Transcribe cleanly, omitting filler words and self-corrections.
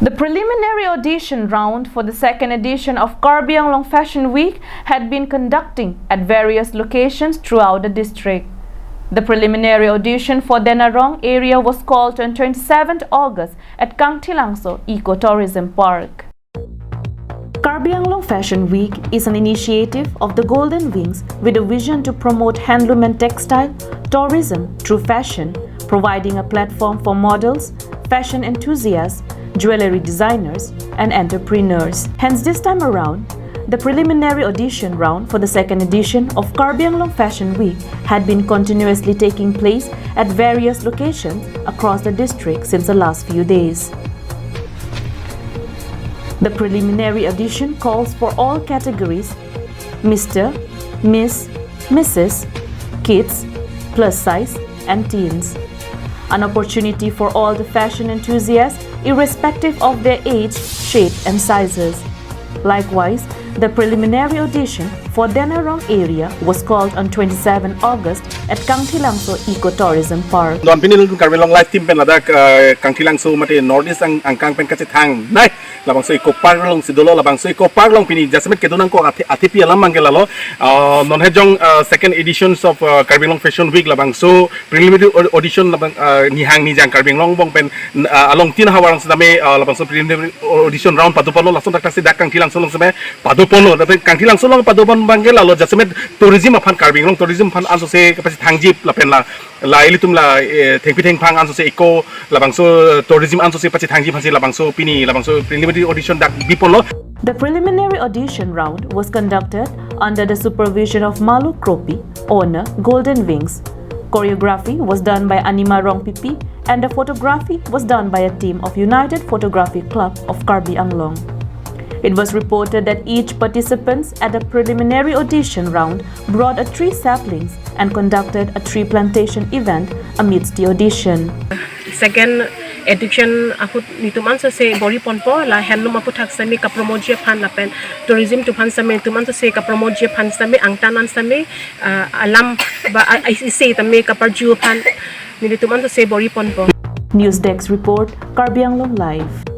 The preliminary audition round for the second edition of Karbi Anglong Fashion Week had been conducting at various locations throughout the district. The preliminary audition for the Arong area was called on 27th August at Kangthilangso Eco-Tourism Park. Karbi Anglong Fashion Week is an initiative of the Golden Wings with a vision to promote handloom and textile tourism through fashion, providing a platform for models, fashion enthusiasts, jewelry designers, and entrepreneurs. Hence, this time around, the preliminary audition round for the second edition of Karbi Anglong Fashion Week had been continuously taking place at various locations across the district since the last few days. The preliminary audition calls for all categories: Mr., Miss, Mrs., kids, plus size, and teens. An opportunity for all the fashion enthusiasts, irrespective of their age, shape, and sizes. Likewise, the preliminary audition for the Arong area was called on 27 August at Kangthilangso Eco-Tourism Park. ตอนพี่นี่รุ่นการเวลาไลฟ์ทีมเป็นระดับKangthilangsoมาที่ North East อังกางเป็นกระจายทางได้ระบางส่วนอีกปาร์กลงสิโดโลระบางส่วนอีกปาร์กลงพี่นี่จะสมัครเกตุนังก็อาทิตย์ละมังเกลล้อนนให้จง second editions of Karbi Anglong Fashion Week ระบางส่วน preliminary audition ระบางนิฮังนิจัง Karbi Anglong บงเป็นอารมณ์ที่น่าหวังสุดท้ายระบางส่วน preliminary audition round ปัจจุบันเราลักษณะตักสิดักKangthilangsoลงสมัยปัจจุบันเราเป็นKangthilangsoลงปัจจุบันบางเกลเราจะสมัยtourismพันKarbi Anglong tourismพันอันสุดเซกับทางจีบเราเป็นla ilitum la theng pi theng phang an so se eco la bangso tourism an so se pachi thangji phasi la bangso pini la bangso preliminary audition dak bipolo. The preliminary audition round was conducted under the supervision of Malu Kropi, owner Golden Wings. Choreography was done by Anima Rong Pipi and the photography was done by a team of United Photography Club of Karbi Anglong. It was reported that each participant at the preliminary audition round brought a tree saplings and conducted a tree plantation event amidst the audition. Second edition akut nituman se bori ponpo la handloom akut thak sami ka promoje phan la pen tourism tu phan sami tuman se ka promoje phan sami angtanan sami alam ba ICC tami ka parju phan nituman se bori ponpo. News Desk report, Karbi Anglong Live.